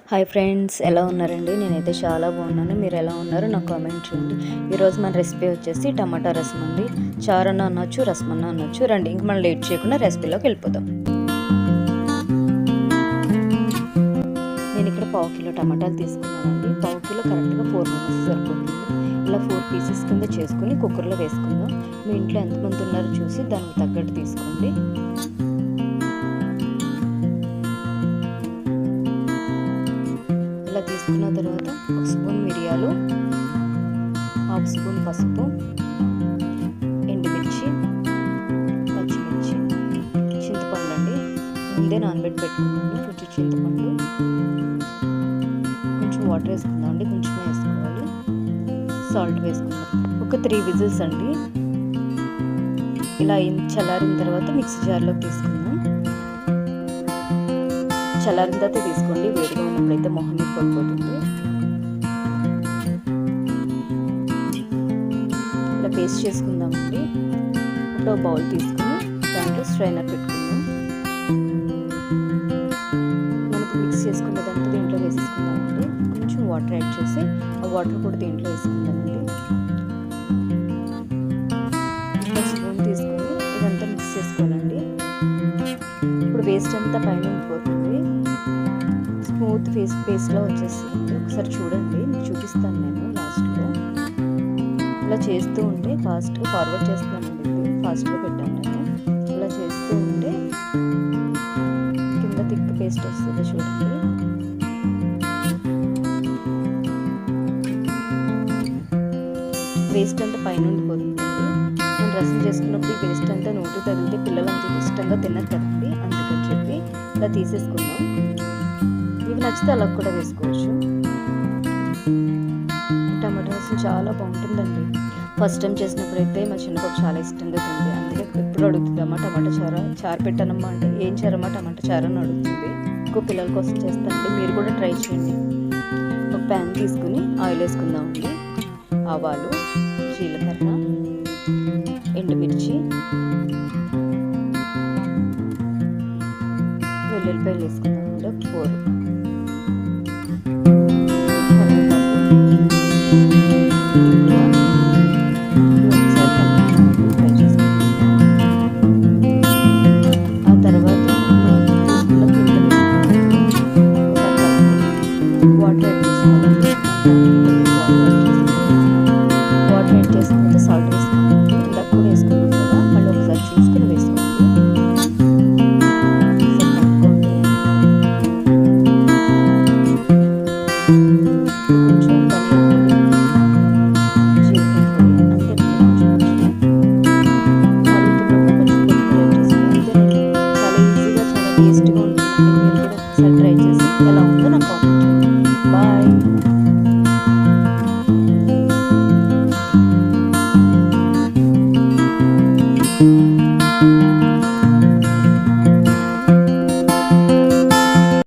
Hi friends, ఎలా ఉన్నారండి? నేనైతే చాలా బాగున్నాను. మీరు ఎలా ఉన్నారో నాకు కామెంట్ చేయండి. ఈరోజు మన రెసిపీ వచ్చేసి టమాటా రసం అండి. చారన్న అనొచ్చు, రసం అన్న అనొచ్చు. రండి, ఇంక మనం లేట్ చేయకుండా రెసిపీలోకి వెళ్ళిపోదాం. నేను ఇక్కడ 1/2 కిలో టమాటాలు తీసుకున్నానండి. 1/2 కిలో కరెక్ట్గా 4 మెంబర్స్ సరిపోతుంది. ఇలా 4 పీసెస్ కింద చేసుకుని కుక్కర్లో వేసుకుందాం. మీ ఇంట్లో ఎంతమంది ఉన్నారో చూసి దానికి తగ్గట్టు తీసుకోండి. ఇలా తీసుకున్న తర్వాత 1 స్పూన్ మిరియాలు, 1/2 స్పూన్ పసుపు, ఎండుమిర్చి, పచ్చిమిర్చి, చింతపండు అండి. ముందే నానబెట్టి పెట్టుకున్నాను. కొంచెం చింతపండు, కొంచెం వాటర్ వేసుకుందాం అండి. కొంచెం వేసుకోవాలి. సాల్ట్ వేసుకుందాం. ఒక 3 విజిల్స్ అండి. ఇలా చల్లారిన తర్వాత మిక్సీ జార్లోకి తీసుకుందాం. చల్లారిన తర్వాత తీసుకోండి. వేడిగా ఉన్నప్పుడైతే మొహం మీద పడిపోతుంది. ఇలా పేస్ట్ చేసుకుందామండి. ఇప్పుడు బౌల్ తీసుకుని దాంట్లో స్ట్రైనర్ పెట్టుకుందాం. మనకు మిక్స్ చేసుకున్న దాంట్లో దీంట్లో వేసేసుకుందామండి. కొంచెం వాటర్ యాడ్ చేసి ఆ వాటర్ కూడా దీంట్లో వేసుకుందామండి. ఒక స్పూన్ తీసుకొని ఇదంతా మిక్స్ చేసుకోవాలండి. ఇప్పుడు వేస్ట్ అంతా పైన ఉండిపోతుంది. స్మూత్ పేస్ట్లా వచ్చేస్తుంది. ఒకసారి చూడండి, మీకు చూపిస్తాను నేను లాస్ట్లో. ఇలా చేస్తూ ఉంటే ఫాస్ట్గా ఫార్వర్డ్ చేస్తానండి. ఇది ఫాస్ట్గా పెట్టాను నేను. ఇలా చేస్తూ ఉంటే కింద థిక్ పేస్ట్ వస్తుంది. చూడండి, వేస్ట్ అంతా పైన ఉండిపోతుంది. నేను రసం చేసుకున్నప్పుడు ఈ వేస్ట్ అంతా నోటు తగిలితే పిల్లలు అంత ఇష్టంగా తిన్నారు కదండి. అందుకని చెప్పి ఇలా తీసేసుకుందాం. ఇవి నచ్చితే అలా కూడా వేసుకోవచ్చు. టమాటా రసం చాలా బాగుంటుందండి. ఫస్ట్ టైం చేసినప్పుడు అయితే మా చిన్నపాప చాలా ఇష్టంగా తింది. అందుకే ఎప్పుడు అడుగుతుందమ్మా టమాటా చారు పెట్టానమ్మా అంటే, ఏం చారమ్మా టమాటా చారు అని అడుగుతుంది. ఎక్కువ పిల్లల కోసం చేస్తానండి, మీరు కూడా ట్రై చేయండి. ఒక ప్యాన్ తీసుకుని ఆయిల్ వేసుకుందామండి. ఆవాలు, జీలకర్ర, ఎండుమిర్చి, వెల్లుల్లిపాయలు వేసుకుందామండి. ఒక 4 వాటర్ యాడ్ చేసుకుంటే సాల్ట్ వేసుకోండి. ఇందాక కూడా వేసుకున్నాం కదా, మళ్ళీ ఒకసారి చూసుకుని వేసుకోండి. కొంచెం చాలా ఈజీగా, చాలా టేస్టీగా ఉంటుంది. మీరు కూడా ఒకసారి ట్రై చేసి ఎలా ఉందో నాకు కామెంట్ చేయండి. బాయ్.